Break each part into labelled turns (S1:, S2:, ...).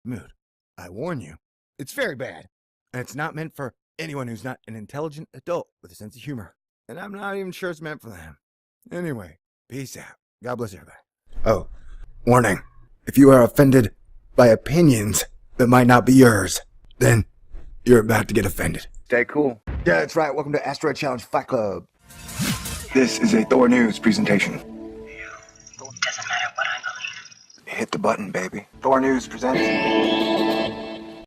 S1: mood. I warn you, it's very bad. And it's not meant for anyone who's not an intelligent adult with a sense of humor. And I'm not even sure it's meant for them. Anyway, peace out. God bless everybody. Oh, warning. If you are offended by opinions that might not be yours, then you're about to get offended. Stay cool. Yeah, that's right. Welcome to Asteroid Challenge Fight Club. This is a THORnews presentation.
S2: Doesn't matter what I believe.
S1: Hit the button, baby. THORnews presents.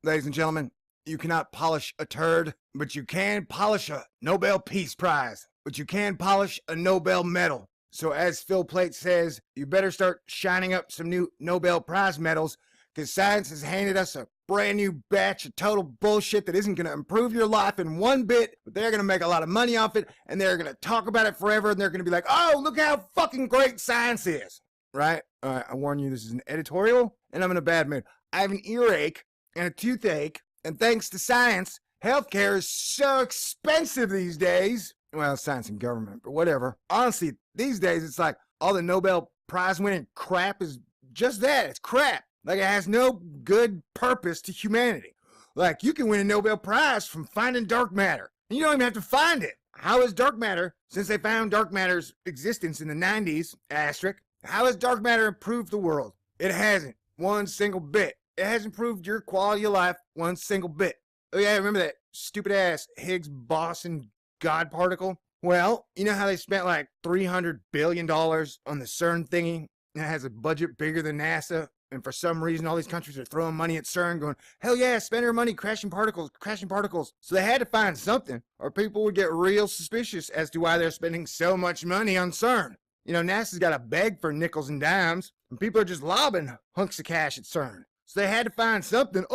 S1: Ladies and gentlemen, you cannot polish a turd, but you can polish a Nobel Peace Prize. But you can polish a Nobel medal. So as Phil Plait says, you better start shining up some new Nobel Prize medals, because science has handed us a brand new batch of total bullshit that isn't going to improve your life in one bit, but they're going to make a lot of money off it, and they're going to talk about it forever, and they're going to be like, oh, look how fucking great science is. Right? All right, I warn you, this is an editorial, and I'm in a bad mood. I have an earache and a toothache, and thanks to science, healthcare is so expensive these days. Well, science and government, but whatever. Honestly, these days, it's like all the Nobel Prize winning crap is just that. It's crap. Like, it has no good purpose to humanity. Like, you can win a Nobel Prize from finding dark matter, and you don't even have to find it. How is dark matter, since they found dark matter's existence in the 90s, asterisk, how has dark matter improved the world? It hasn't. One single bit. It hasn't improved your quality of life one single bit. Oh yeah, remember that stupid-ass Higgs-boson God particle? Well, you know how they spent like $300 billion on the CERN thingy? And it has a budget bigger than NASA? And for some reason, all these countries are throwing money at CERN going, hell yeah, spend our money crashing particles, crashing particles. So they had to find something, or people would get real suspicious as to why they're spending so much money on CERN. You know, NASA's got to beg for nickels and dimes, and people are just lobbing hunks of cash at CERN. So they had to find something.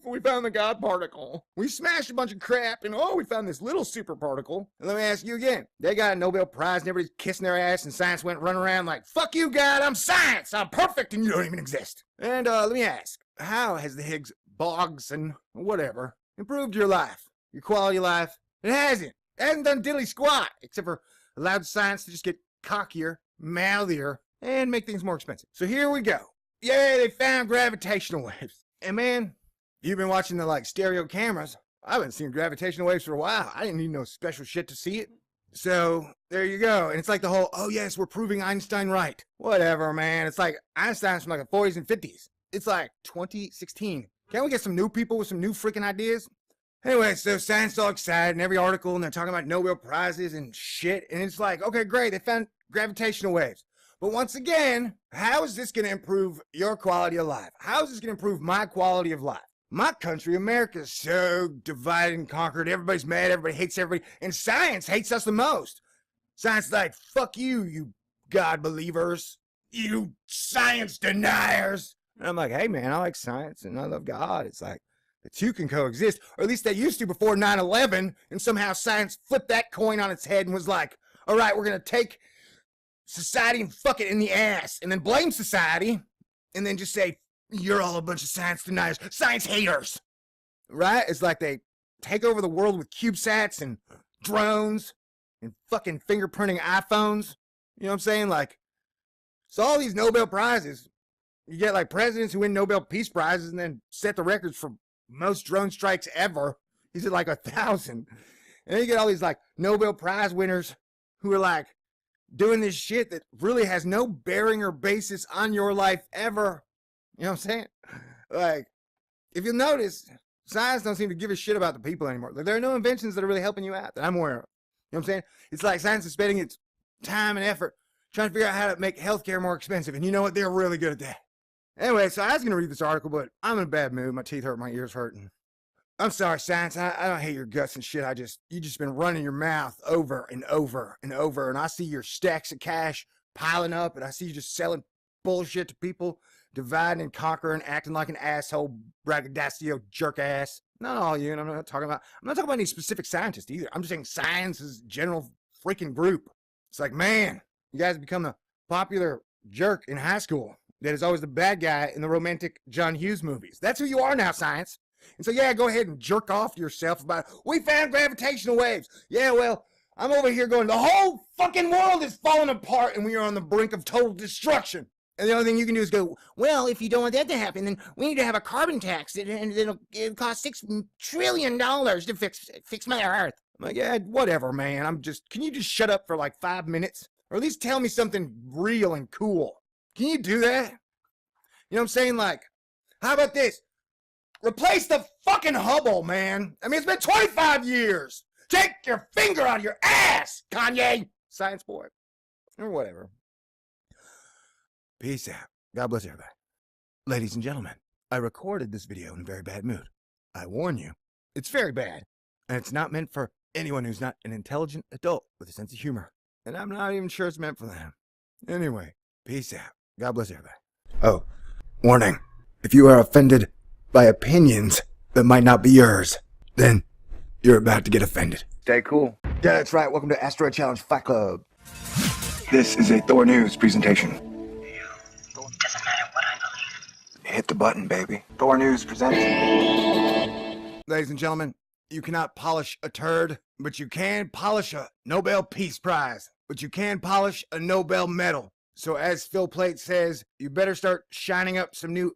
S1: We found the God particle. We smashed a bunch of crap, and we found this little super particle. And let me ask you again. They got a Nobel Prize, and everybody's kissing their ass, and science went running around like, fuck you, God, I'm science. I'm perfect, and you don't even exist. And let me ask, how has the Higgs boson, whatever, improved your life, your quality of life? It hasn't. It hasn't done diddly squat, except for allowed science to just get cockier, mouthier, and make things more expensive. So here we go. Yay, they found gravitational waves. And man, you've been watching the like stereo cameras. I haven't seen gravitational waves for a while. I didn't need no special shit to see it. So there you go. And it's like the whole, oh yes, we're proving Einstein right. Whatever, man. It's like Einstein's from like the 40s and 50s. It's like 2016. Can't we get some new people with some new freaking ideas? Anyway, so science is all excited in every article, and they're talking about Nobel Prizes and shit. And it's like, okay, great, they found gravitational waves. But once again, how is this going to improve your quality of life? How is this going to improve my quality of life? My country, America, is so divided and conquered. Everybody's mad. Everybody hates everybody. And science hates us the most. Science is like, fuck you, you God believers. You science deniers. And I'm like, hey, man, I like science and I love God. It's like the two can coexist. Or at least they used to before 9/11. And somehow science flipped that coin on its head and was like, all right, we're going to take society and fuck it in the ass, and then blame society, and then just say, you're all a bunch of science deniers, science haters, right? It's like they take over the world with CubeSats and drones and fucking fingerprinting iPhones. You know what I'm saying? Like, so all these Nobel Prizes, you get like presidents who win Nobel Peace Prizes and then set the records for most drone strikes ever. He's at like 1,000. And then you get all these like Nobel Prize winners who are like, doing this shit that really has no bearing or basis on your life ever. You know what I'm saying? Like, if you notice, science don't seem to give a shit about the people anymore. Like, there are no inventions that are really helping you out that I'm aware of. You know what I'm saying? It's like science is spending its time and effort trying to figure out how to make healthcare more expensive. And you know what? They're really good at that. Anyway, so I was going to read this article, but I'm in a bad mood. My teeth hurt, my ears hurting. I'm sorry, science. I don't hate your guts and shit. You just been running your mouth over and over and over. And I see your stacks of cash piling up, and I see you just selling bullshit to people, dividing and conquering, acting like an asshole, braggadocio jerk ass. Not all you, and I'm not talking about any specific scientist either. I'm just saying science is general freaking group. It's like, man, you guys become a popular jerk in high school that is always the bad guy in the romantic John Hughes movies. That's who you are now, science. And so, yeah, go ahead and jerk off to yourself about, we found gravitational waves. Yeah, well, I'm over here going, the whole fucking world is falling apart and we are on the brink of total destruction. And the only thing you can do is go, well, if you don't want that to happen, then we need to have a carbon tax, and it'll cost $6 trillion to fix my Earth. I'm like, yeah, whatever, man. Can you just shut up for like 5 minutes? Or at least tell me something real and cool. Can you do that? You know what I'm saying? Like, how about this? Replace the fucking Hubble, man. I mean, it's been 25 years. Take your finger out of your ass, Kanye. Science boy. Or whatever. Peace out. God bless everybody. Ladies and gentlemen, I recorded this video in a very bad mood. I warn you, it's very bad. And it's not meant for anyone who's not an intelligent adult with a sense of humor. And I'm not even sure it's meant for them. Anyway, peace out. God bless everybody. Oh, warning. If you are offended by opinions that might not be yours, then you're about to get offended. Stay cool. Yeah, that's right. Welcome to Asteroid Challenge Fight Club. This is a THORnews presentation.
S2: Doesn't matter what I believe.
S1: Hit the button, baby. THORnews presents. Ladies and gentlemen, you cannot polish a turd, but you can polish a Nobel Peace Prize. But you can polish a Nobel medal. So as Phil Plate says, you better start shining up some new